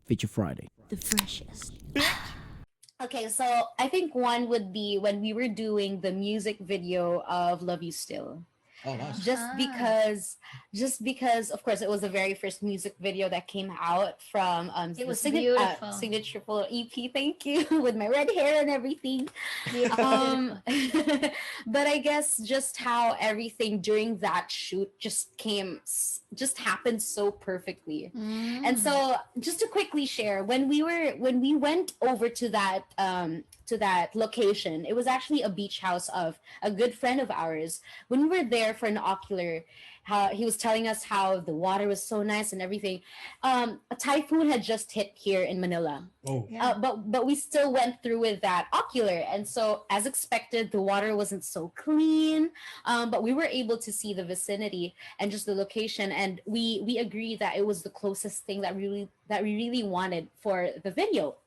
Feature Friday. The freshest. Okay, so I think one would be when we were doing the music video of Love You Still. Oh, nice. Just because of course it was the very first music video that came out from It was beautiful. signature full EP, thank you, with my red hair and everything. Beautiful. But I guess just how everything during that shoot just happened so perfectly. And so just to quickly share, when we went over to that location, it was actually a beach house of a good friend of ours. When we were there for an ocular, he was telling us how the water was so nice and everything. A typhoon had just hit here in Manila. Oh. Yeah. But we still went through with that ocular, and so as expected, the water wasn't so clean. But we were able to see the vicinity and just the location, and we agreed that it was the closest thing that we really wanted for the video.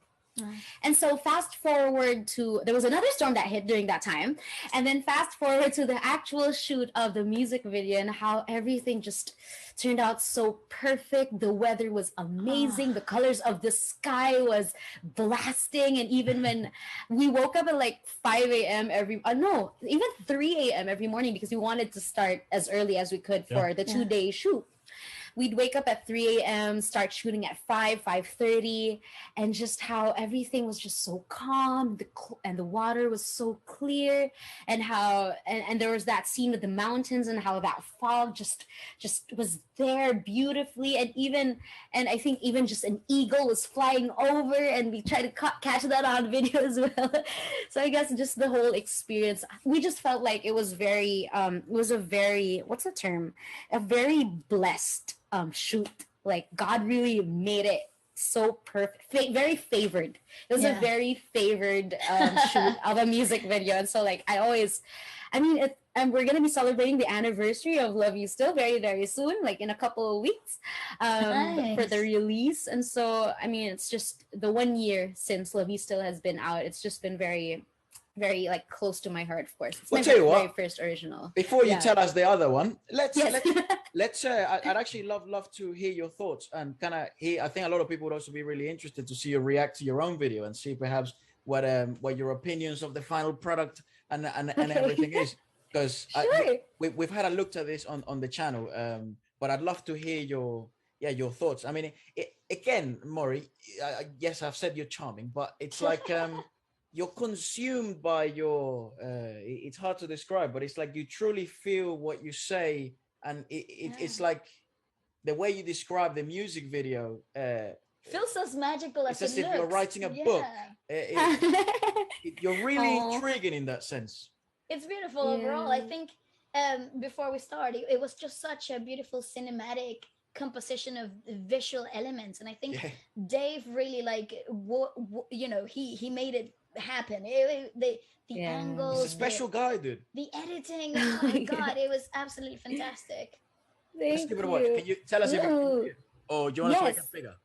And so fast forward to, there was another storm that hit during that time, and then fast forward to the actual shoot of the music video and how everything just turned out so perfect. The weather was amazing. The colors of the sky was blasting, and even when we woke up at like 5 a.m. even 3 a.m. every morning, because we wanted to start as early as we could for the 2-day shoot. We'd wake up at 3 a.m., start shooting at 5:30, and just how everything was just so calm, and the water was so clear, and how and there was that scene with the mountains and how that fog just was there beautifully, and I think even just an eagle was flying over, and we tried to catch that on video as well. So I guess just the whole experience, we just felt like it was very what's the term? A very blessed shoot. Like God really made it so perfect, very favored. It was a very favored shoot of a music video, and so like and we're gonna be celebrating the anniversary of Love You Still very, very soon, like in a couple of weeks, for the release. And so I mean, it's just the 1 year since Love You Still has been out. It's just been very, very like close to my heart. Of course, it's my very first original. Before you tell us the other one, let's I'd actually love to hear your thoughts, and kind of I think a lot of people would also be really interested to see you react to your own video and see perhaps what your opinions of the final product and everything is, because we've had a look at this on the channel, but I'd love to hear your thoughts. I mean, again, Mori, yes, I've said you're charming, but it's like you're consumed by your it's hard to describe, but it's like you truly feel what you say. And it's like the way you describe the music video feels as magical as it's as it if looks. you're writing a book. You're really intriguing in that sense. It's beautiful overall. I think before we start, it was just such a beautiful cinematic composition of visual elements, and I think Dave really like he made it happen. The angles, he's a special guy, dude. The editing, oh my god, it was absolutely fantastic. Let's give it a watch. Can you tell us if you can see it? Or do you want to make a figure?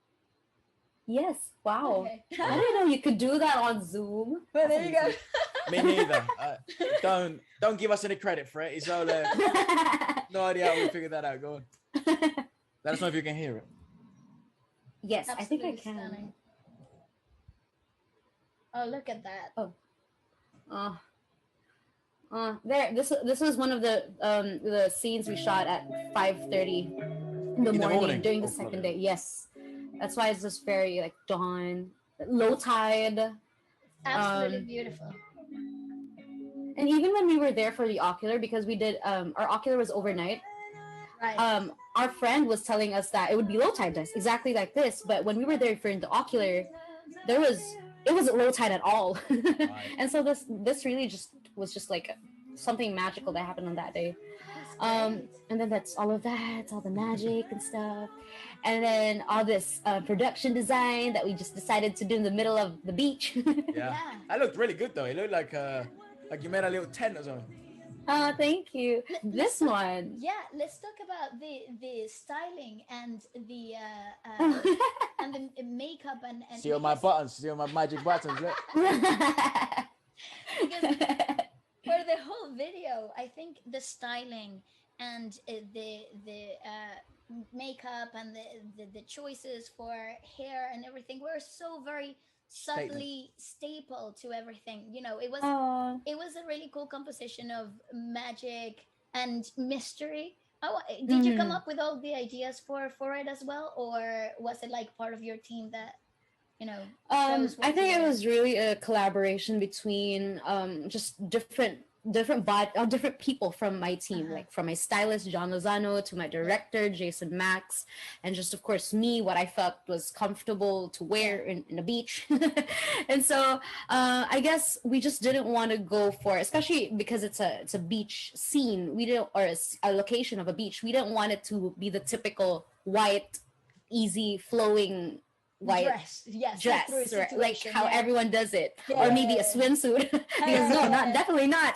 Yes. Wow. Okay. I didn't know you could do that on Zoom. But there you go. Me neither. Don't give us any credit for it. It's all no idea how we figured that out. Go on. Let us know if you can hear it. Yes, Absolutely I think I can. stunning. Oh, look at that. There. This was one of the scenes we shot at 5:30 in the morning during the second day. Yes, that's why it's just very like dawn, low tide. Absolutely beautiful. And even when we were there for the ocular, because we did our ocular was overnight. Right. Our friend was telling us that it would be low tide just exactly like this, but when we were there for the ocular, it wasn't low tide at all. And so this really was just like something magical that happened on that day. And then that's all of that, all the magic and stuff, and then all this production design that we just decided to do in the middle of the beach. Yeah, that looked really good though. It looked like you made a little tent or something. Oh, thank you. This one. Yeah, let's talk about the styling and the and the makeup and see all my buttons, see all my magic buttons. Look. Because for the whole video, I think the styling and the makeup and the choices for hair and everything were so very subtly staple to everything. You know, it was a really cool composition of magic and mystery. Oh, did you come up with all the ideas for it as well, or was it like part of your team that, you know, I think it was really a collaboration between just different people from my team, like from my stylist John Lozano to my director Jason Max, and just of course me, what I felt was comfortable to wear in the beach. And so I guess we just didn't want to go for, especially because it's a beach scene, we didn't, or a location of a beach, we didn't want it to be the typical white, easy flowing white dress, right? Like how everyone does it, or maybe a swimsuit. Because no, not definitely not.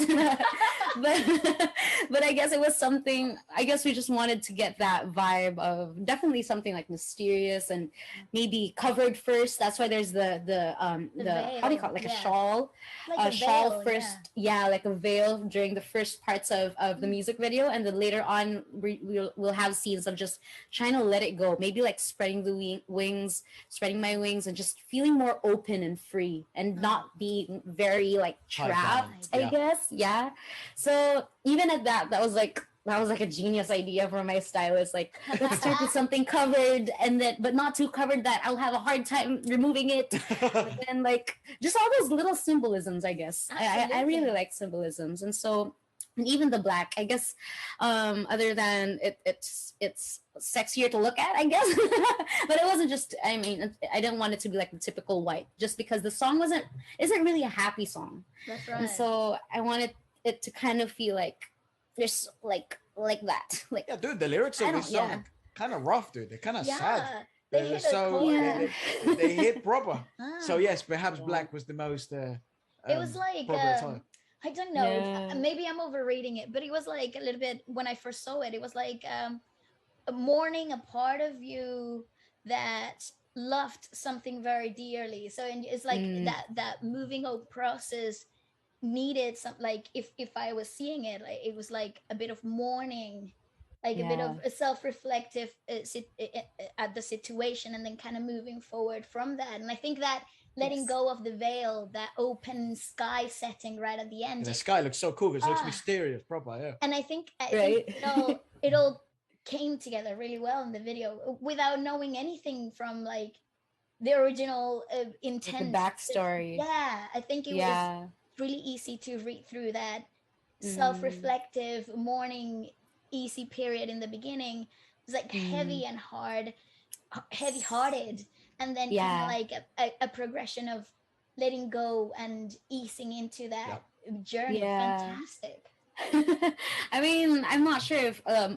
but I guess it was something. I guess we just wanted to get that vibe of definitely something like mysterious and maybe covered first. That's why there's the veil, how do you call it, like a shawl, like a shawl veil, first, like a veil during the first parts of the music video, and then later on we'll have scenes of just trying to let it go, maybe like spreading the wings. Spreading my wings and just feeling more open and free and not being very like trapped, I guess. Yeah. So even at that was like a genius idea for my stylist. Like, let's start with something covered and then, but not too covered that I'll have a hard time removing it. But then like just all those little symbolisms, I guess. I really like symbolisms. And so, and even the black, I guess, other than it's sexier to look at, I guess. But it wasn't just, I mean, I didn't want it to be like the typical white, just because the song isn't really a happy song. That's right. And so I wanted it to kind of feel like there's like that. Like, yeah, dude, the lyrics of this song are kind of rough, dude. They're kind of sad. They hit they hit proper. So yes, perhaps black was the most it was like I don't know. Yeah. Maybe I'm overreading it, but it was like a little bit, when I first saw it, it was like mourning a part of you that loved something very dearly. So it's like that moving out process needed some, like if I was seeing it, like it was like a bit of mourning, like a bit of a self-reflective at the situation, and then kind of moving forward from that. And I think that letting go of the veil, that open sky setting right at the end. And the sky looks so cool because it looks mysterious, proper, yeah. And I think it all came together really well in the video without knowing anything from like the original intent. Like the backstory. I think it was really easy to read through that self-reflective, mourning, easy period in the beginning. It was like heavy and hard, heavy-hearted. And then kind of like a progression of letting go and easing into that journey. Fantastic. I mean, I'm not sure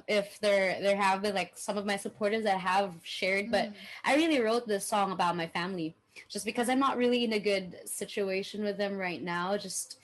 if there have been like some of my supporters that have shared, but I really wrote this song about my family, just because I'm not really in a good situation with them right now. Just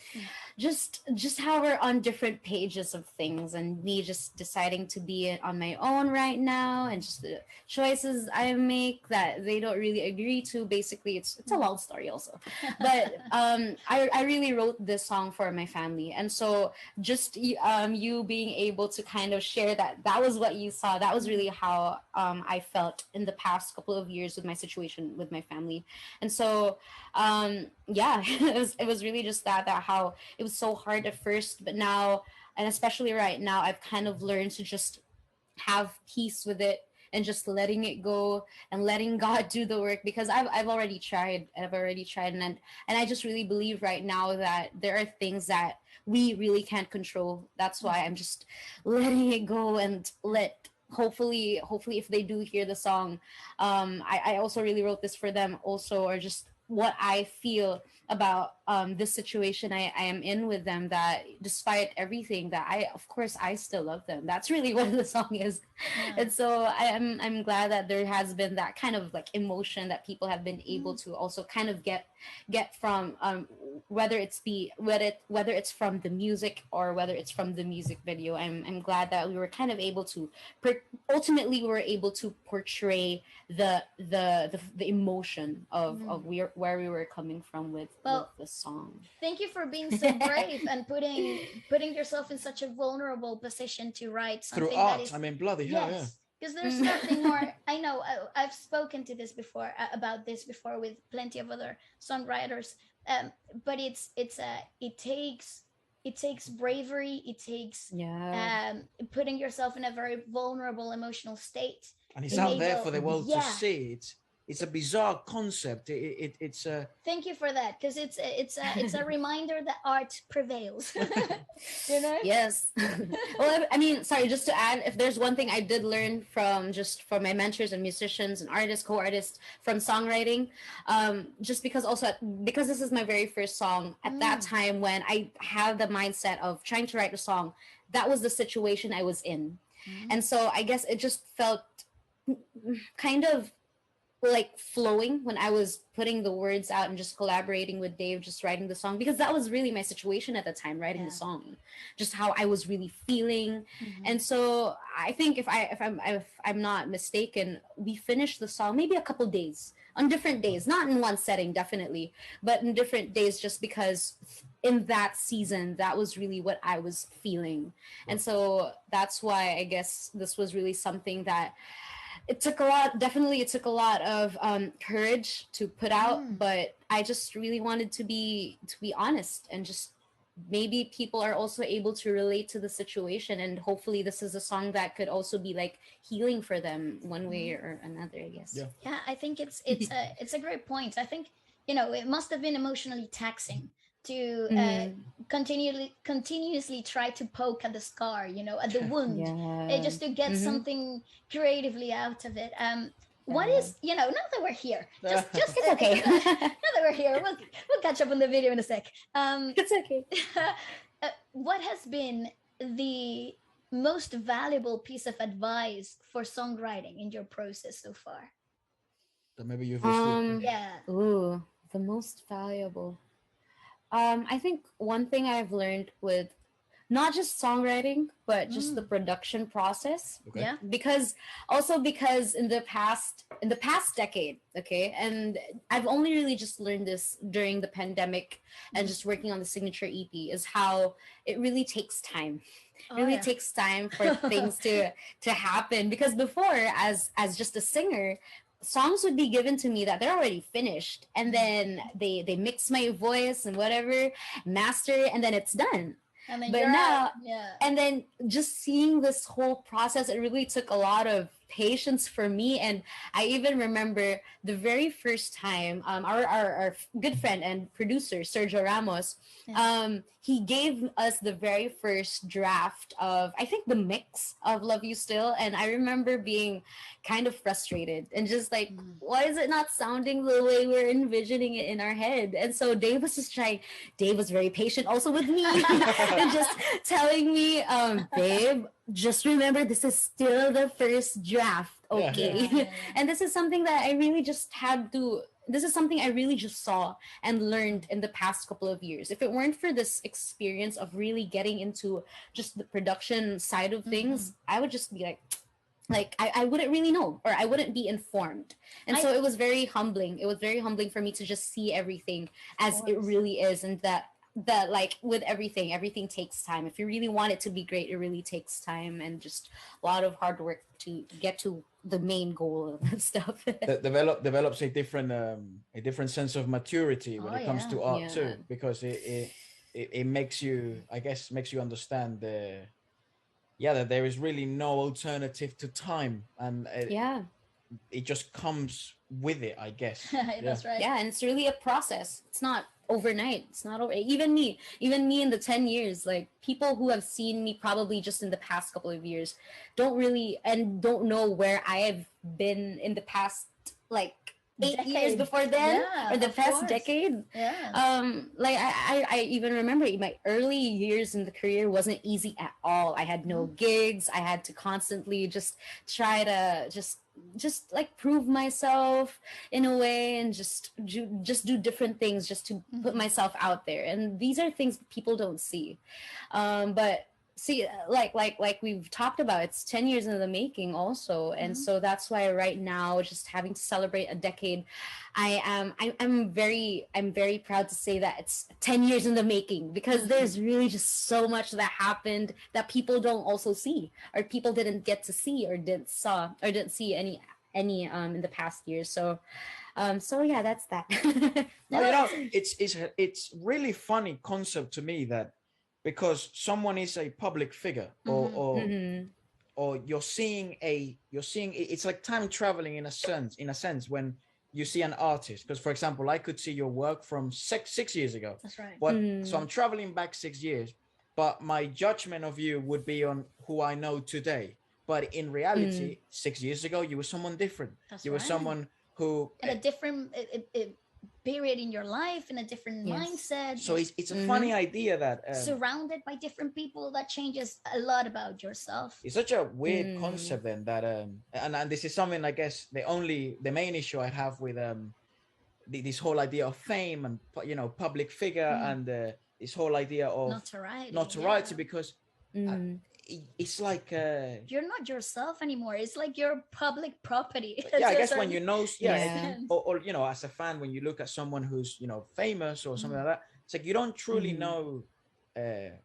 how we're on different pages of things, and me just deciding to be on my own right now, and just the choices I make that they don't really agree to. Basically, it's a long story also, but I really wrote this song for my family. And so just you being able to kind of share that was what you saw, that was really how I felt in the past couple of years with my situation with my family. And so it was really just that how it was so hard at first, but now, and especially right now, I've kind of learned to just have peace with it and just letting it go and letting God do the work, because I've already tried, and I just really believe right now that there are things that we really can't control. That's why I'm just letting it go and hopefully if they do hear the song, I also really wrote this for them also, or just what I feel about this situation I am in with them, that despite everything, that I still love them. That's really what the song is. And so I'm glad that there has been that kind of like emotion that people have been able to also kind of get from whether it's from the music or whether it's from the music video. I'm glad that we were kind of able to ultimately we were able to portray the emotion of where we were coming from with the song. Thank you for being so brave and putting yourself in such a vulnerable position to write something through art. I mean, bloody hell, because there's nothing more. I know I've spoken to this before, about this before, with plenty of other songwriters, but it takes bravery, it takes putting yourself in a very vulnerable emotional state, and it's out there for the world to see. It's a bizarre concept. It's a thank you for that, because it's a reminder that art prevails. You know? Yes. Well, I mean, sorry, just to add, if there's one thing I did learn from my mentors and musicians and artists, co-artists from songwriting, just because this is my very first song, at that time when I had the mindset of trying to write a song, that was the situation I was in. And so I guess it just felt kind of like flowing when I was putting the words out and just collaborating with Dave, just writing the song, because that was really my situation at the time, writing the song, just how I was really feeling. And so I think if I'm not mistaken, we finished the song maybe a couple days, on different days, not in one setting definitely, but in different days, just because in that season that was really what I was feeling. And so that's why I guess this was really something that it took a lot of courage to put out, but I just really wanted to be honest, and just maybe people are also able to relate to the situation, and hopefully this is a song that could also be like healing for them one way or another, I guess. Yeah, I think it's a great point. I think, it must have been emotionally taxing to continuously try to poke at the scar, at the wound, just to get something creatively out of it. What is, now that we're here, just it's okay. Now that we're here, we'll catch up on the video in a sec. It's okay. What has been the most valuable piece of advice for songwriting in your process so far? That maybe you've received. Ooh, the most valuable. I think one thing I've learned with not just songwriting, but just the production process. Okay. Yeah. Because in the past decade, okay, and I've only really just learned this during the pandemic and just working on the signature EP, is how it really takes time. It really takes time for things to happen. Because before, as just a singer, songs would be given to me that they're already finished, and then they mix my voice and whatever, master it, and then it's done. And then but now, and then just seeing this whole process, it really took a lot of patience for me. And I even remember the very first time, our good friend and producer Sergio Ramos, he gave us the very first draft of, I think, the mix of Love You Still, and I remember being kind of frustrated and just like, why is it not sounding the way we're envisioning it in our head? And so Dave was very patient also with me and just telling me, babe, just remember, this is still the first draft, okay? And this is something that I really just this is something I really just saw and learned in the past couple of years. If it weren't for this experience of really getting into just the production side of things, I would just be like I wouldn't really know, or I wouldn't be informed. And so it was very humbling. It was very humbling for me to just see everything as it really is, and that like with everything takes time. If you really want it to be great, it really takes time and just a lot of hard work to get to the main goal and stuff. Develops a different sense of maturity when it comes to art too, because it makes you, I guess, understand that there is really no alternative to time, and it just comes with it, I guess. That's right. Yeah, and it's really a process. It's not overnight. It's not over. Even me in the 10 years, like people who have seen me probably just in the past couple of years don't know where I have been in the past like 8 years before then, or the past decade. Like I even remember my early years in the career wasn't easy at all. I had no gigs. I had to constantly just try to just like prove myself in a way, and just do different things just to put myself out there. And these are things people don't see. But see, like we've talked about, it's 10 years in the making also, and so that's why right now, just having to celebrate a decade, I'm very proud to say that it's 10 years in the making, because there's really just so much that happened that people don't also see, or people didn't get to see, or didn't see any in the past years. So yeah, that's that. It's really funny concept to me, that because someone is a public figure, or you're seeing it's like time traveling in a sense when you see an artist. Because, for example, I could see your work from six years ago. That's right. But so I'm traveling back 6 years, but my judgment of you would be on who I know today. But in reality, 6 years ago, you were someone different. You were someone who in a different period in your life, in a different mindset. So it's a funny idea that surrounded by different people, that changes a lot about yourself. It's such a weird concept then, that and this is something, I guess, the main issue I have with this whole idea of fame and, you know, public figure, and this whole idea of notoriety, because it's like you're not yourself anymore. It's like you're public property. Yeah, I guess when you know, or you know, as a fan, when you look at someone who's, you know, famous or something like that, it's like you don't truly know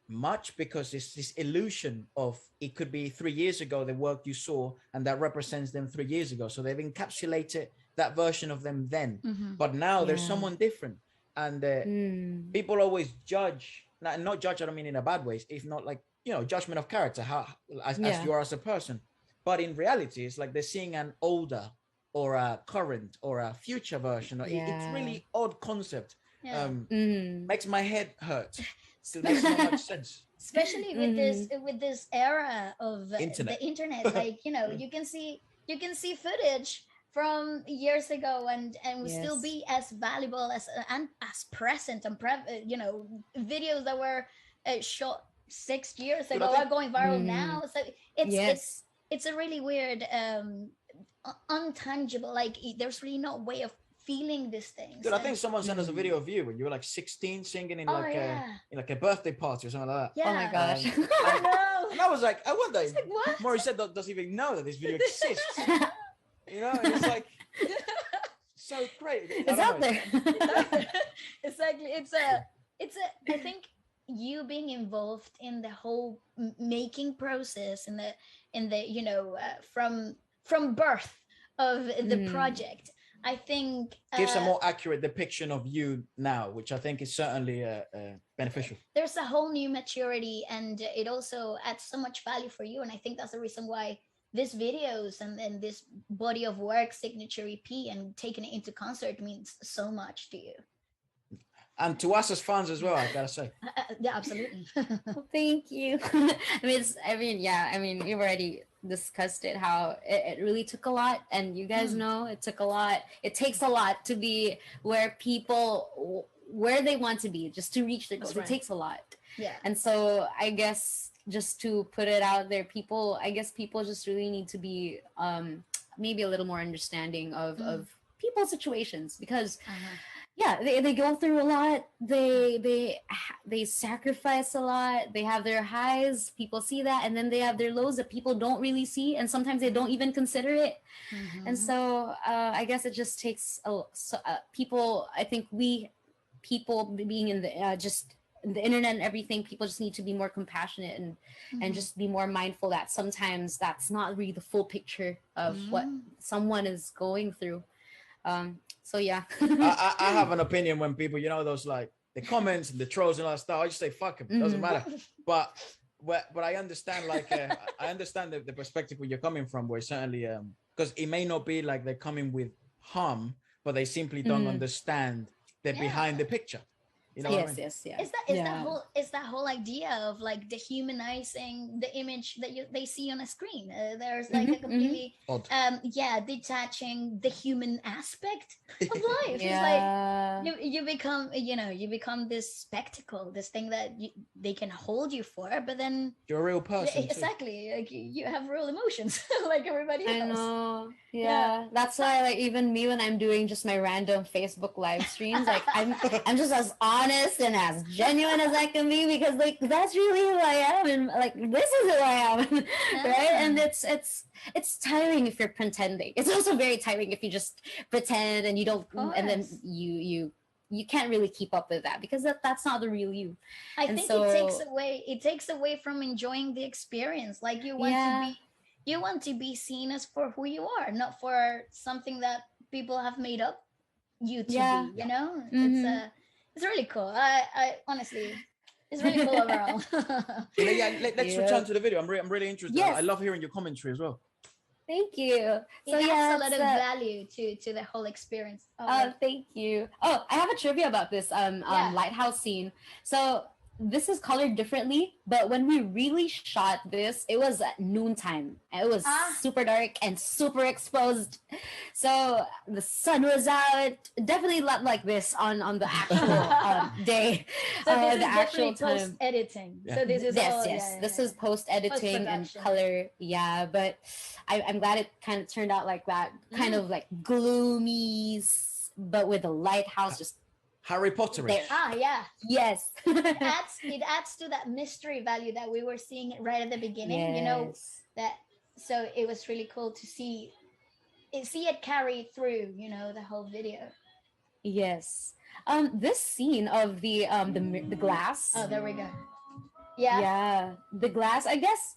much, because it's this illusion of, it could be 3 years ago the work you saw, and that represents them 3 years ago. So they've encapsulated that version of them then, but now there's someone different, and people always judge. Not judge, I don't mean in a bad way. If not, like, you know, judgment of character, as you are as a person. But in reality, it's like they're seeing an older or a current or a future version. It's really odd concept. Makes my head hurt. Still makes not much sense. Especially with this era of the internet. Like, you know, you can see footage from years ago and will still be as valuable as present, and you know, videos that were shot 6 years ago are going viral now. So it's a really weird untangible, like, there's really no way of feeling these things. Dude, I think someone sent us a video of you when you were like 16 singing in a birthday party or something like that. Yeah. Oh my gosh. I know. And I was like, I wonder if what? Morissette doesn't even know that this video exists. You know, and it's like so great. It's out there. Exactly. I think you being involved in the whole making process, in the you know, from birth of the project, I think gives a more accurate depiction of you now, which I think is certainly beneficial. There's a whole new maturity, and it also adds so much value for you. And I think that's the reason why these videos and this body of work, signature EP, and taking it into concert means so much to you. And to us as fans as well, I gotta say. Yeah, absolutely. Well, thank you. I mean, you've already discussed it, how it really took a lot, and you guys know it took a lot. It takes a lot to be where they want to be, just to reach their goals. Right. It takes a lot. Yeah. And so I guess, just to put it out there, people just really need to be maybe a little more understanding of people's situations, because they go through a lot. They sacrifice a lot. They have their highs, people see that, and then they have their lows that people don't really see, and sometimes they don't even consider it. And so I guess it just takes people. I think people being in the the internet and everything, people just need to be more compassionate and just be more mindful that sometimes that's not really the full picture of what someone is going through. So yeah. I have an opinion when people, you know, those like the comments and the trolls and all that stuff, I just say fuck them, doesn't matter. But I understand, like I understand the perspective where you're coming from, where certainly because it may not be like they're coming with harm, but they simply don't understand the behind the picture. You know what I mean? Yes. Is that whole idea of like dehumanizing the image that they see on a screen? There's like a completely detaching the human aspect of life. It's like you become this spectacle, this thing that they can hold you for, but then you're a real person. Exactly, like you have real emotions like everybody else. I know. Yeah, that's why, like, even me when I'm doing just my random Facebook live streams, like I'm just as odd honest and as genuine as I can be, because like that's really who I am, and like this is who I am, right? And it's tiring if you're pretending. It's also very tiring if you just pretend and you don't, and then you can't really keep up with that, because that's not the real you. I think it takes away from enjoying the experience. Like you want to be seen as for who you are, not for something that people have made up you to be, you know. It's really cool. I honestly, it's really cool overall. Let's return to the video. I'm really interested. I love hearing your commentary as well. Thank you. So it adds a lot of value to the whole experience. Thank you. Oh, I have a trivia about this lighthouse scene. So this is colored differently, but when we really shot this, it was at noontime. It was super dark and super exposed. So the sun was out. Definitely not like this on the actual day. So this is the actual post editing. Yeah. So this is this is post editing and color. Yeah, but I'm glad it kind of turned out like that. Kind of like gloomy, but with the lighthouse just Harry Potter-ish. Yes. It adds to that mystery value that we were seeing right at the beginning. You know that. So it was really cool to see it carry through. You know, the whole video. Yes. This scene of the glass. Oh, there we go. Yeah. Yeah, the glass. I guess.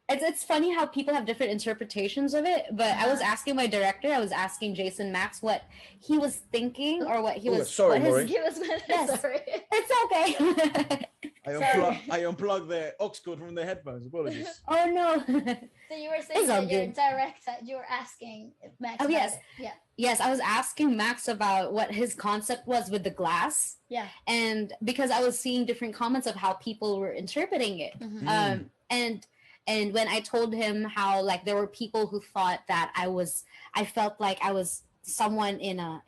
It's funny how people have different interpretations of it, but I was asking my director, I was asking Jason Max what he was thinking or what he was. Sorry, Maury. Sorry. It's okay. I unplugged the aux cord from the headphones. Apologies. Oh no. So you were saying that your director, you were asking Max. Oh yes. Yeah. Yes, I was asking Max about what his concept was with the glass. Yeah. And because I was seeing different comments of how people were interpreting it, and when I told him how like there were people who thought that I felt like I was someone in a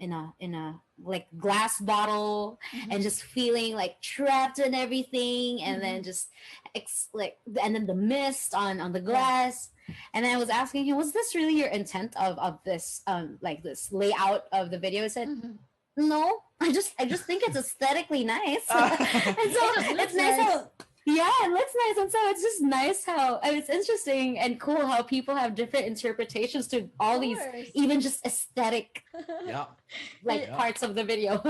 like glass bottle and just feeling like trapped in everything, and then just and then the mist on the glass. And I was asking him, was this really your intent of this like this layout of the video? He said, no, I just think it's aesthetically nice. And so it's nice how it looks nice, and so it's just nice how it's interesting and cool how people have different interpretations to all these, even just aesthetic, parts of the video.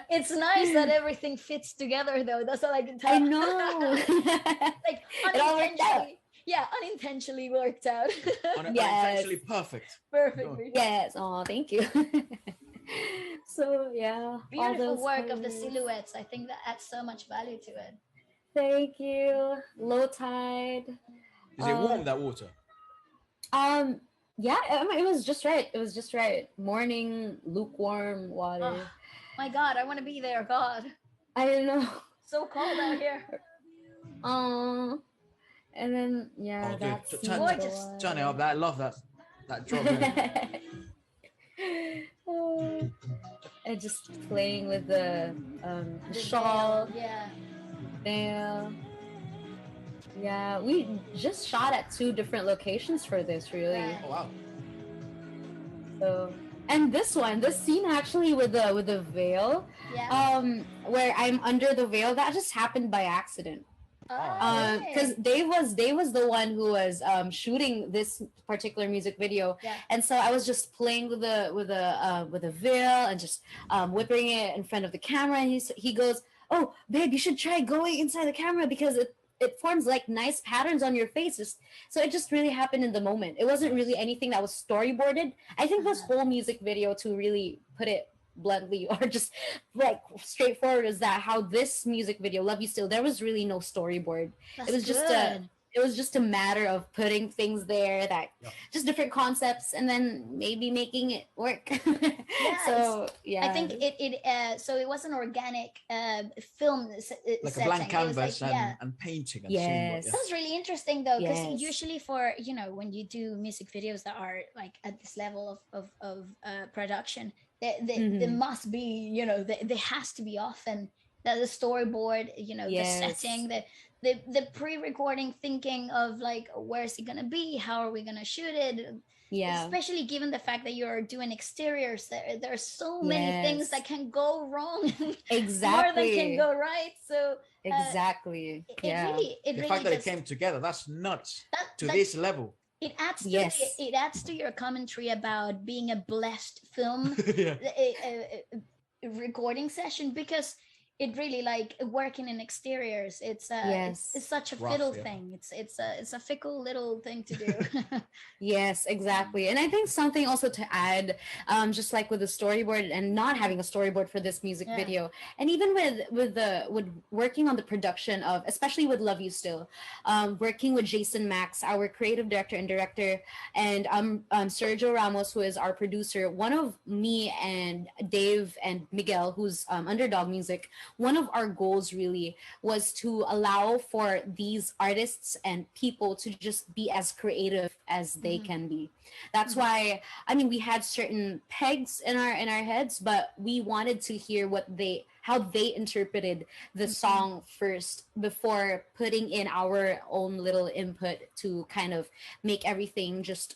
It's nice that everything fits together, though. That's all I can tell. I know. Like unintentionally, unintentionally worked out. Unintentionally perfect. Perfectly. Yes. Oh, thank you. So yeah, beautiful work of the silhouettes. I think that adds so much value to it. Thank you. Low tide. Is it warm, that water? Yeah, it was just right. It was just right. Morning, lukewarm water. Oh, my God, I want to be there. God. I don't know. So cold out here. And then that's gorgeous. Turn it up. I love that drop. And just playing with the shawl. Yeah, we just shot at 2 different locations for this, really. Oh wow. So, and this scene actually with the veil, where I'm under the veil, that just happened by accident. Because Dave was the one who was shooting this particular music video, and so I was just playing with the veil and just whipping it in front of the camera, and he goes, "Oh, babe, you should try going inside the camera because it forms like nice patterns on your face." So it just really happened in the moment. It wasn't really anything that was storyboarded. I think this whole music video, to really put it bluntly or just like straightforward, is that how this music video, Love You Still, there was really no storyboard. It was just a matter of putting things there that just different concepts and then maybe making it work. So I think so it was an organic film like setting. A blank canvas and painting. And that was really interesting though, because usually for when you do music videos that are like at this level of production, there must be there has to be often the storyboard, the setting, the pre-recording thinking of like, where's it gonna be, how are we gonna shoot it, especially given the fact that you're doing exteriors. There are so many things that can go wrong, more than can go right. So exactly, the fact that it came together, that's nuts. To this level, it adds to it adds to your commentary about being a blessed film recording session, because it really, like, working in exteriors, it's such a fiddle thing. It's a fickle little thing to do. Yes, exactly. And I think something also to add, just like with the storyboard and not having a storyboard for this music video, and even with working on the production of, especially with Love You Still, working with Jason Max, our creative director and director, and Sergio Ramos, who is our producer. One of me and Dave and Miguel, who's Underdog Music, one of our goals really was to allow for these artists and people to just be as creative as they can be. That's why, I mean, we had certain pegs in our heads, but we wanted to hear how they interpreted the song first before putting in our own little input to kind of make everything just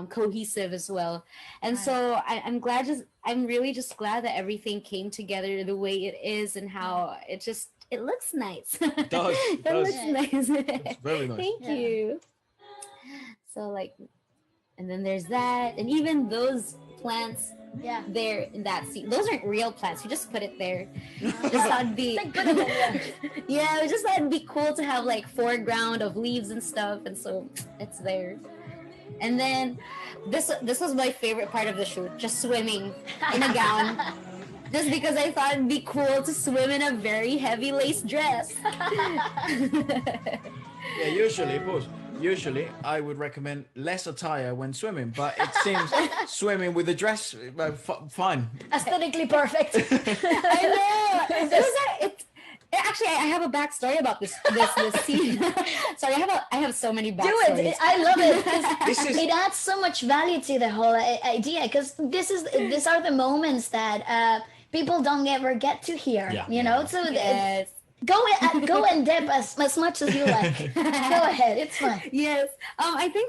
cohesive as well. And so I'm really just glad that everything came together the way it is, and how it looks nice. It does. It looks nice. It's very nice. Thank you. So, like, and then there's that, and even those plants there in that scene, those aren't real plants. You just put it there. Just thought it'd be we just thought it'd be cool to have like foreground of leaves and stuff, and so it's there. And then this was my favorite part of the shoot, just swimming in a gown. Just because I thought it'd be cool to swim in a very heavy lace dress. Usually I would recommend less attire when swimming, but it seems swimming with a dress, fine. Aesthetically perfect. I know. Actually, I have a backstory about this scene. Sorry, I have so many backstories. Do it. I love it. It adds so much value to the whole idea, because these are the moments that people don't ever get to hear. You know, so go and dip as much as you like. Go ahead, it's fine. Yes. I think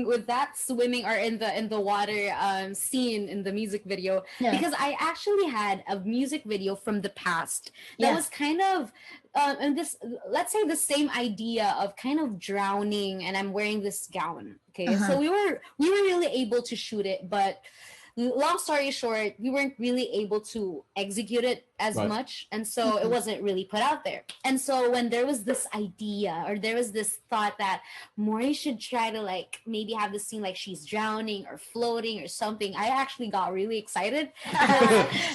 with that swimming or in the water scene in the music video, because I actually had a music video from the past that was kind of and this, let's say, the same idea of kind of drowning, and I'm wearing this gown. Okay, so we were really able to shoot it, but long story short, we weren't really able to execute it as much, and so it wasn't really put out there. And so when there was this idea, or there was this thought that Mori should try to, like, maybe have the scene like she's drowning or floating or something, I actually got really excited.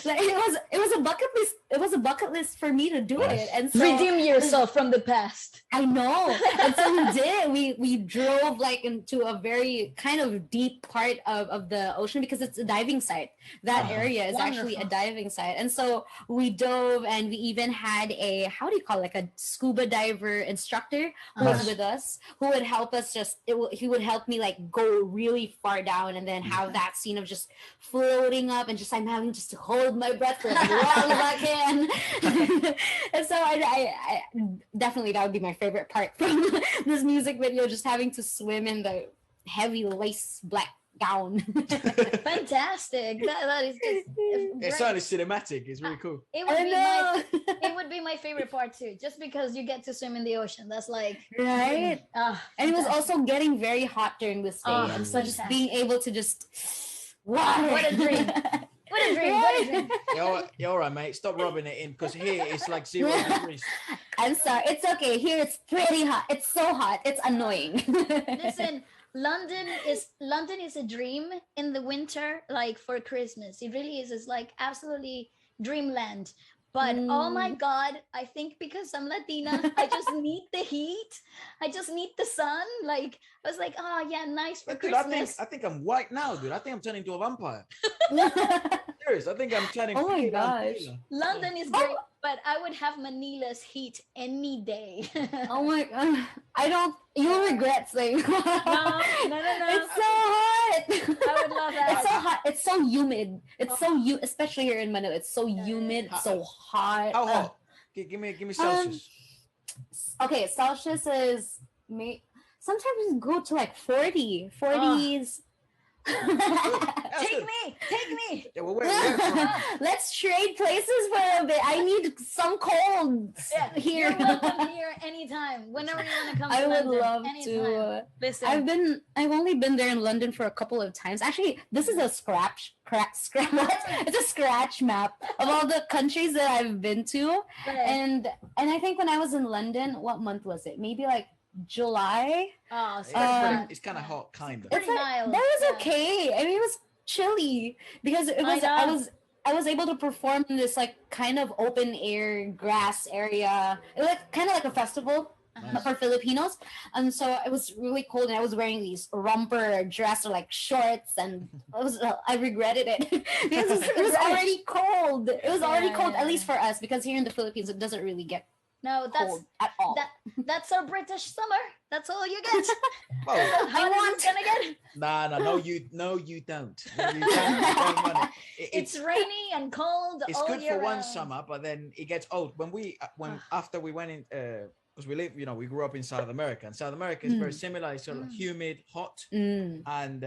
Like, it was a bucket list. It was a bucket list for me to do it. And so redeem yourself from the past. I know. And so we did. We drove like into a very kind of deep part of the ocean, because it's a diving site. That area is actually a diving site. And so we dove, and we even had a, how do you call it, like a scuba diver instructor who was with us, who would help us he would help me like go really far down, and then have that scene of just floating up, and just I'm having just to hold my breath for as long as I can. And so I definitely, that would be my favorite part from this music video, just having to swim in the heavy lace black gown. Fantastic. That is just it's certainly cinematic. It's really cool. It would be my favorite part too, just because you get to swim in the ocean. That's like and it was also getting very hot during this day, and so just being able to just what a dream. What a dream. What a dream. You're all right, mate. Stop rubbing it in, because here it's like 0 degrees. I'm sorry. It's okay. Here it's pretty hot. It's so hot. It's annoying. Listen, London is a dream in the winter, like for Christmas. It really is. It's like absolutely dreamland. But oh my God, I think because I'm Latina, I just need the heat. I just need the sun. Like, I was like, oh yeah, nice for Christmas. I think I'm white now, dude. I think I'm turning into a vampire. Serious. I think I'm turning. Oh my gosh. London is great, but I would have Manila's heat any day. Oh my God. You'll regret saying No. It's so hot. I would love that. It's so hot. It's so humid. It's so especially here in Manila. It's so humid, so hot. How hot? Give me Celsius. Okay, Celsius is sometimes we go to like 40s. Take me. Yeah, well, Let's trade places for a bit. I need some colds here. You're welcome here anytime. Whenever you want to come to I would London, love anytime. to. Listen, I've only been there in London for a couple of times. Actually, this is a scratch. It's a scratch map of all the countries that I've been to, and I think when I was in London, what month was it? Maybe like July. Oh, it's kind of hot, kind of. Pretty mild. That was okay. I mean, it was chilly because it was. I was able to perform in this like kind of open air grass area. It was kind of like a festival. For Filipinos, and so it was really cold, and I was wearing these romper dress or like shorts, and I regretted it because it was already cold. It was already cold, at least for us, because here in the Philippines it doesn't really get cold at all. That's our British summer. That's all you get. Oh, How is gonna get? No, you don't. No, you don't want it. It's rainy and cold. It's all good year for one round. summer, but then it gets old. After we went in. Because we grew up in South America, and South America is very similar. It's sort of humid, hot, and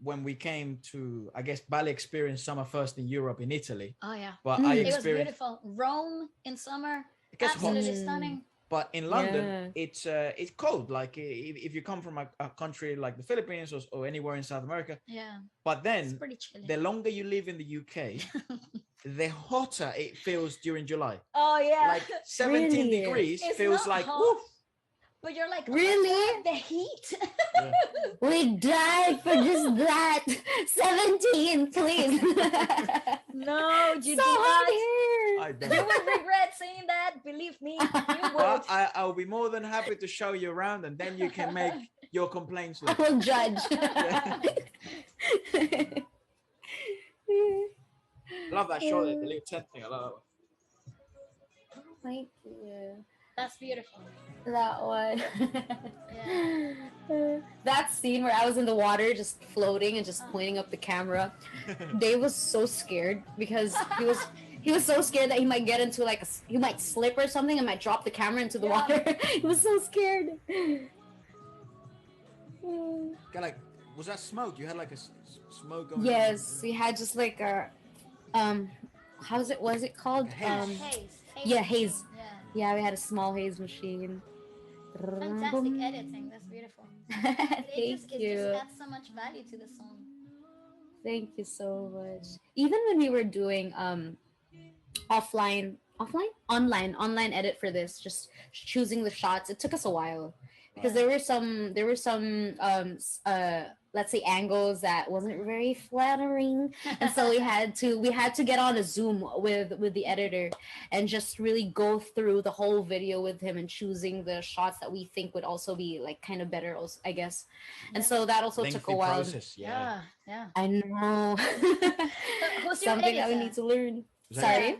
when we came to, I guess, Bali experienced summer first in Europe, in Italy. Oh yeah, but it was beautiful. Rome in summer, absolutely stunning. But in London, it's cold. Like if you come from a country like the Philippines or anywhere in South America. Yeah. But then, it's pretty chilly. The longer you live in the UK, the hotter it feels during July. Oh yeah, like 17 degrees it's feels like woof. But you're like, really? The heat. Yeah. We died for just that. 17, please. No, you so hot here. You would regret saying that. Believe me, you would. I'll be more than happy to show you around, and then you can make your complaints. I will judge. Love that shot, the little tent thing. I love it. Thank you. That's beautiful. That one. Yeah. That scene where I was in the water just floating and just pointing up the camera. Dave was so scared because he was so scared that he might get into he might slip or something and might drop the camera into the water. He was so scared. Was that smoke? You had like a smoke going on? Yes, we had just like a what is it called? Haze. Yeah, haze. Yeah, we had a small haze machine. Fantastic editing. That's beautiful. Thank you. It just adds so much value to the song. Thank you so much. Even when we were doing online edit for this, just choosing the shots, it took us a while because there were some let's say angles that wasn't very flattering, and so we had to get on a Zoom with the editor and just really go through the whole video with him and choosing the shots that we think would also be like kind of better, also, I guess. And so that also took a while. Process, yeah. I know. Who's your something editor? that we need to learn. Sorry.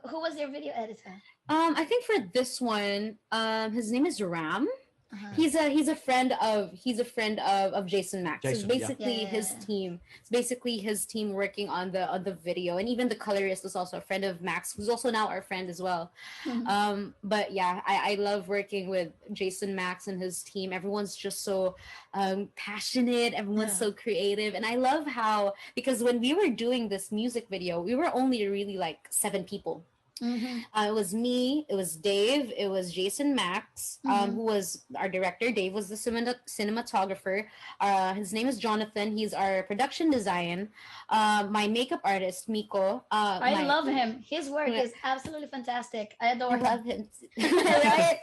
Who was your video editor? I think for this one, his name is Ram. He's a friend of Jason Max. It's basically his team. It's basically his team working on the video, and even the colorist was also a friend of Max, who's also now our friend as well. But yeah, I love working with Jason Max and his team. Everyone's just so passionate. Everyone's so creative, and I love how, because when we were doing this music video, we were only really like 7 people. It was me, it was Dave, it was Jason Max, who was our director. Dave was the cinematographer. His name is Jonathan. He's our production design. My makeup artist, Miko. I love him. His work is absolutely fantastic. I adore him. I love him. Right?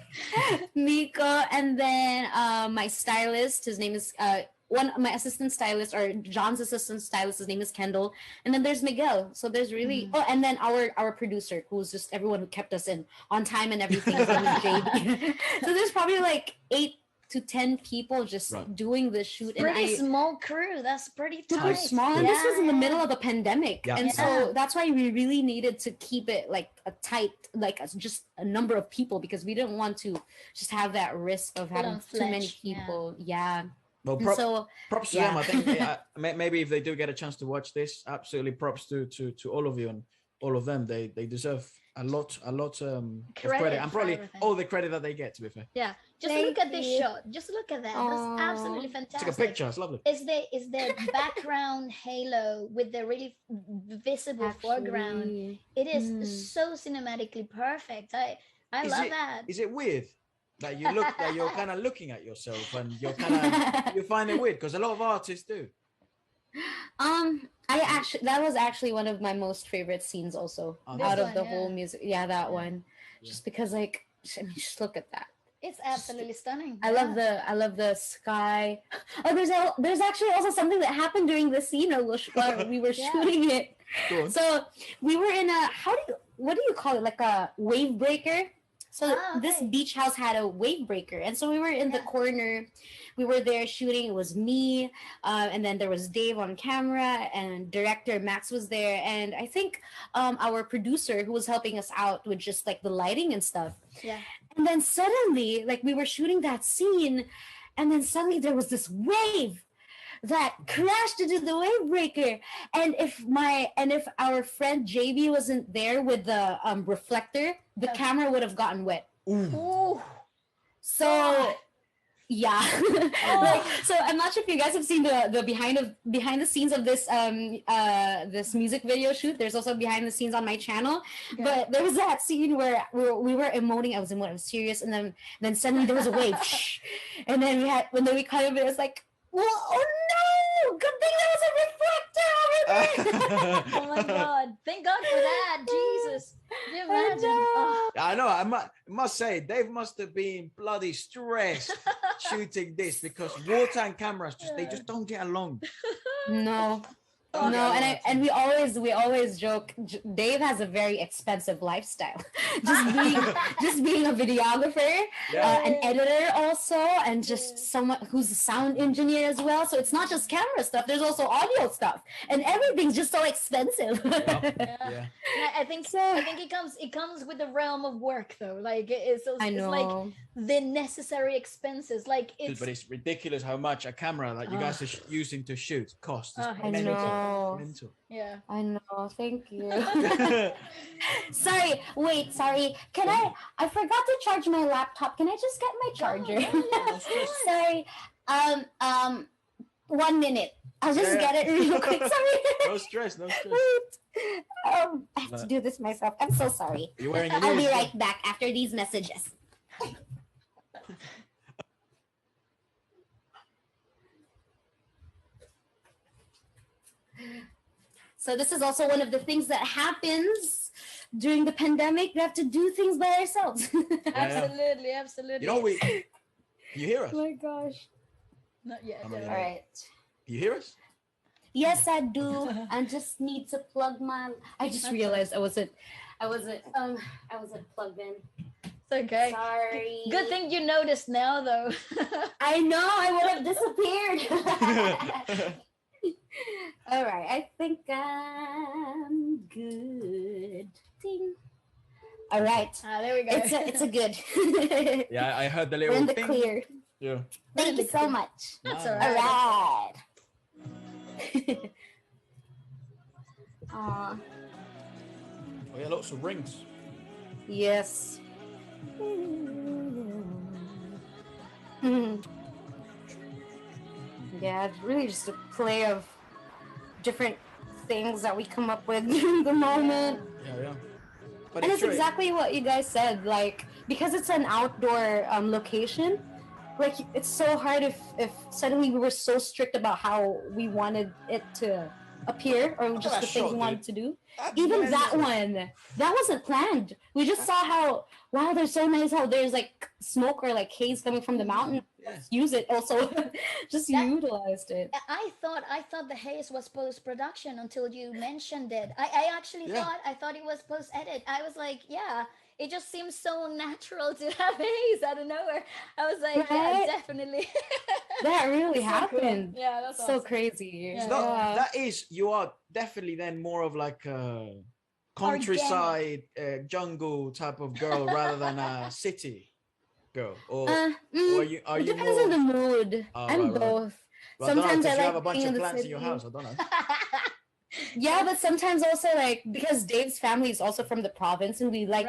Miko. And then my stylist, his name is my assistant stylist, or John's assistant stylist, his name is Kendall. And then there's Miguel. So there's really and then our producer, who's just everyone who kept us on time and everything. His name is JB. So there's probably like 8 to 10 people just doing the shoot. Pretty small crew. That's pretty tight. Small. And this was in the middle of a pandemic. And so that's why we really needed to keep it like a tight, like just a number of people, because we didn't want to just have that risk of having too many people. Well, props to them. I think maybe if they do get a chance to watch this, absolutely props to all of you and all of them. They deserve a lot of Credit and for probably everything. all the credit that they get, to be fair. Yeah, just Thank look at this you. shot. Just look at that. That's absolutely Take a fantastic. picture. It's lovely. Is the background halo with the really visible foreground? It is so cinematically perfect. I love that. Is it weird that you look that you're kind of looking at yourself and you're kind of you find it weird? Because a lot of artists do. That was actually one of my most favorite scenes also out of the whole music. Yeah, that one. Just because, like, I mean, just look at that. It's absolutely stunning. I love the sky. Oh, there's actually also something that happened during the scene while we were shooting it. So we were in what do you call it? Like a wave breaker. So this beach house had a wave breaker, and so we were in the corner. We were there shooting. It was me, and then there was Dave on camera, and director Max was there, and I think our producer who was helping us out with just like the lighting and stuff. Yeah. And then suddenly, like, we were shooting that scene, and then suddenly there was this wave that crashed into the wave breaker. And if our friend JB wasn't there with the reflector, the camera would have gotten wet. Ooh. So yeah. So I'm not sure if you guys have seen the behind the scenes of this this music video shoot. There's also behind the scenes on my channel. But there was that scene where we were emoting. I was serious, and then suddenly there was a wave. And then we caught it, it was like, well, oh no! Good thing there was a reflector over there. Oh my God! Thank God for that, Jesus! Can you imagine? I know. I must say, Dave must have been bloody stressed shooting this because water and cameras they just don't get along. No. And we always joke. Dave has a very expensive lifestyle. just being a videographer, an editor also, and just someone who's a sound engineer as well. So it's not just camera stuff. There's also audio stuff, and everything's just so expensive. Yeah. I think it comes with the realm of work though. Like it's like the necessary expenses. Like but it's ridiculous how much a camera that you guys are using to shoot costs. I know. Mental. Yeah, I know. Thank you. Sorry. Can I forgot to charge my laptop. Can I just get my charger? Sorry. 1 minute. I'll just get it real quick. Sorry. No stress. Wait. I have to do this myself. I'm so sorry. You're wearing I'll be right back after these messages. So this is also one of the things that happens during the pandemic. We have to do things by ourselves. Absolutely. You know, you hear us? Oh my gosh. Not yet. All right. You hear us? Yes, I do. I just need to plug my. I just realized I wasn't plugged in. It's okay. Sorry. Good thing you noticed now, though. I know. I would have disappeared. All right, I think I'm good. Ding. All right. There we go. It's a good. Yeah, I heard the little We're in the thing. clear. Yeah. Thank you so much. That's All right. right. Oh yeah, lots of rings. Yes. Yeah, it's really just a play of different things that we come up with in the moment. Yeah. But And it's exactly what you guys said, like, because it's an outdoor location, like, it's so hard if suddenly we were so strict about how we wanted it to appear, or just the things we wanted to do. Even that one, that wasn't planned. We just saw how, wow, they're so nice, how there's like smoke or like haze coming from the mountain. Use it also. Just utilized it. I thought the haze was post-production until you mentioned it. I actually thought it was post-edit. I was like, yeah, it just seems so natural to have haze out of nowhere. I was like, yeah, definitely. That really so happened. Cool. Yeah, that's so awesome. crazy. That is, you are definitely then more of like a countryside jungle type of girl rather than a city girl, or are you it depends more... on the mood. I'm both. Well, Sometimes I like have a bunch being of in the plants city. in your house. I don't know. Yeah, but sometimes also like because Dave's family is also from the province, and we like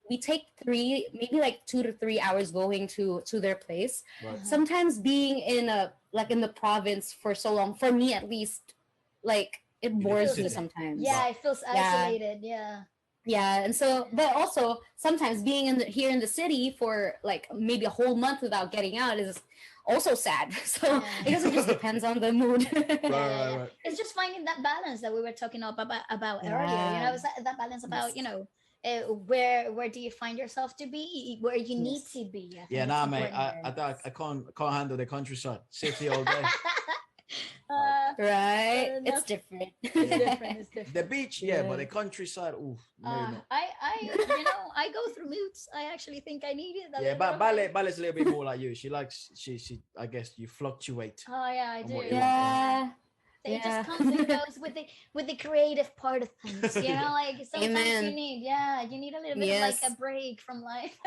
we take 3, maybe like 2 to 3 hours going to their place. Right. Sometimes being in a like in the province for so long, for me at least, like it bores me sometimes. Yeah, it feels isolated. Yeah. Yeah, and so, but also sometimes being in here in the city for like maybe a whole month without getting out is also sad. So I guess it just depends on the mood. Right. It's just finding that balance that we were talking about earlier. You know, it's that balance about, you know, where do you find yourself to be, where you need to be. Yeah, nah, mate. I can't handle the countryside, city all day. Right, it's different. It's different. The beach, but the countryside, oof. I go through moods. I actually think I need it. Yeah, but Vale's a little bit more like you. She likes she I guess you fluctuate. Oh yeah, I do. Yeah. It just comes and goes with the creative part of things, you know, like sometimes you need a little bit of like a break from life.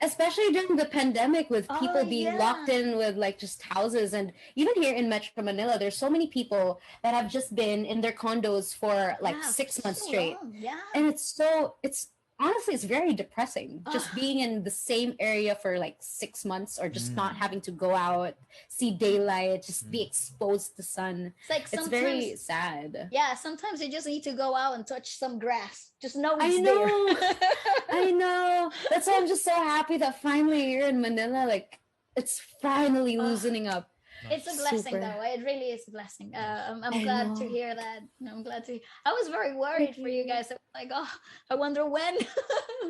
Especially during the pandemic with people being locked in with like just houses, and even here in Metro Manila, there's so many people that have just been in their condos for like 6 months straight. And it's honestly, it's very depressing just being in the same area for like 6 months, or just not having to go out, see daylight, just be exposed to sun. It's like it's very sad. Yeah, sometimes you just need to go out and touch some grass. Just know it's there. I know. That's why I'm just so happy that finally here in Manila, like it's finally loosening up. It's a blessing, though. It really is a blessing. I'm glad to hear that. I'm glad to. I was very worried for you guys. I was like, oh, I wonder when.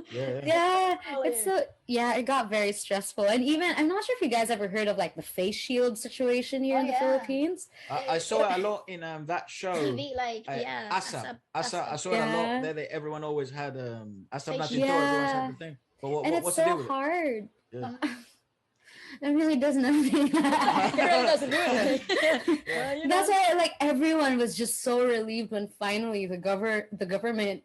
It's so it got very stressful, and even I'm not sure if you guys ever heard of like the face shield situation here in the Philippines. I saw it a lot in that show. TV, like ASAP. I saw it a lot. There, everyone always had ASAP Natin. Everyone had the thing. But what's so hard. It really does nothing. It really doesn't do anything. That's why like everyone was just so relieved when finally the government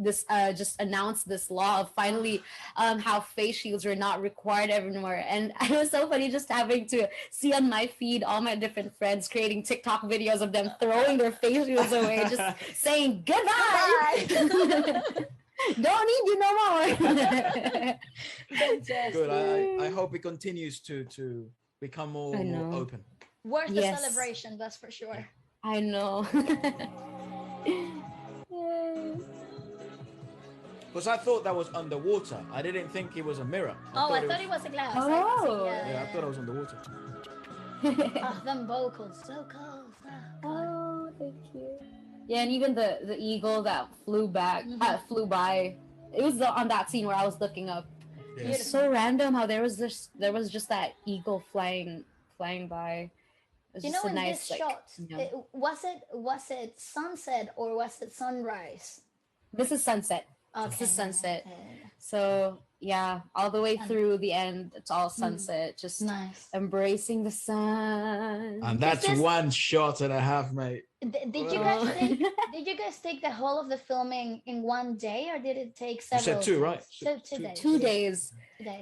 just announced this law of finally how face shields were not required anymore. And it was so funny just having to see on my feed all my different friends creating TikTok videos of them throwing their face shields away, just saying goodbye. Don't need you no more. Good. I hope it continues to become more open. Worth the celebration, that's for sure. I know. Because I thought that was underwater. I didn't think it was a mirror. I thought it was a glass. Oh. I thought it was underwater. Them vocals, so cool. Oh, thank you. Yeah, and even the eagle that flew by. It was on that scene where I was looking up. Yeah. It's so random how there was just that eagle flying by. It was in this shot, was it sunset or was it sunrise? This is sunset. Okay. This is sunset. So yeah, all the way through the end, it's all sunset. Just embracing the sun. And that's one shot and a half, mate. Did you guys take the whole of the filming in one day, or did it take several? You said 2, right? Two days.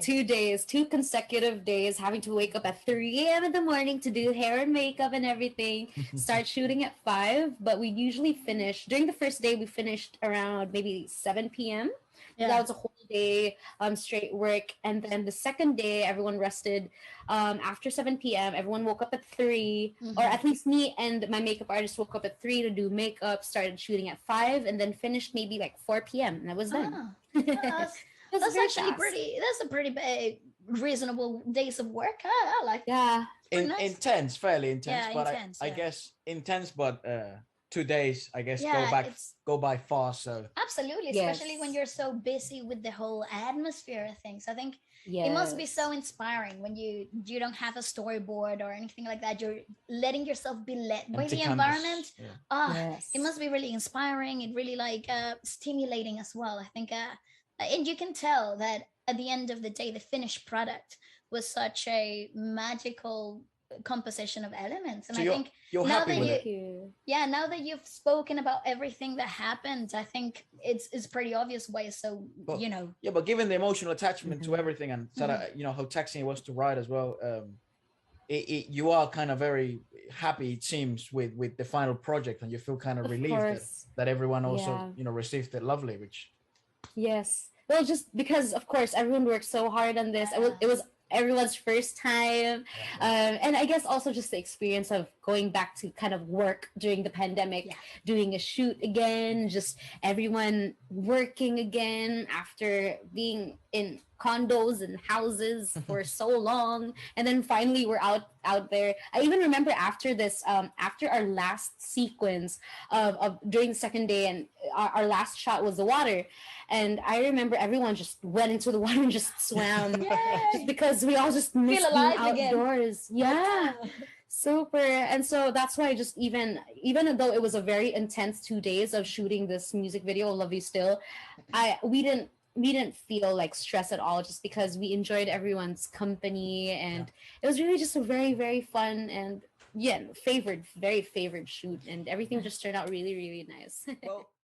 2 days, 2 consecutive days, having to wake up at 3 a.m. in the morning to do hair and makeup and everything. Start shooting at 5, but we usually finish during the first day. We finished around maybe 7 p.m. Yeah. That was a whole day straight work, and then the second day everyone rested after 7 p.m. Everyone woke up at 3, or at least me and my makeup artist woke up at 3 to do makeup, started shooting at 5, and then finished maybe like 4 p.m. and that was done. That's actually that's a pretty reasonable days of work. I like that. Intense, fairly intense, but I guess intense, but 2 days, I guess, go by fast. So absolutely, especially when you're so busy with the whole atmosphere of things. I think it must be so inspiring when you don't have a storyboard or anything like that. You're letting yourself be led by the environment. It must be really inspiring. It really stimulating as well. I think, and you can tell that at the end of the day, the finished product was such a magical composition of elements. And so I think you're now happy that with now that you've spoken about everything that happened, I think it's pretty obvious why it's so, but given the emotional attachment to everything, and sort of, how taxing it was to write as well, you are kind of very happy, it seems, with the final project, and you feel kind of relieved that everyone also received it lovely, which yes, well, just because of course everyone worked so hard on this. It was everyone's first time, and I guess also just the experience of going back to kind of work during the pandemic, doing a shoot again, just everyone working again after being in condos and houses for so long, and then finally we're out there. I even remember after this, after our last sequence of during the second day, and our last shot was the water, and I remember everyone just went into the water and just swam just because we all just missed being outdoors again. Yeah. Super. And so that's why just even though it was a very intense 2 days of shooting this music video, Love You Still, we didn't feel like stress at all, just because we enjoyed everyone's company, and it was really just a very, very fun and very favored shoot, and everything just turned out really, really nice. Well,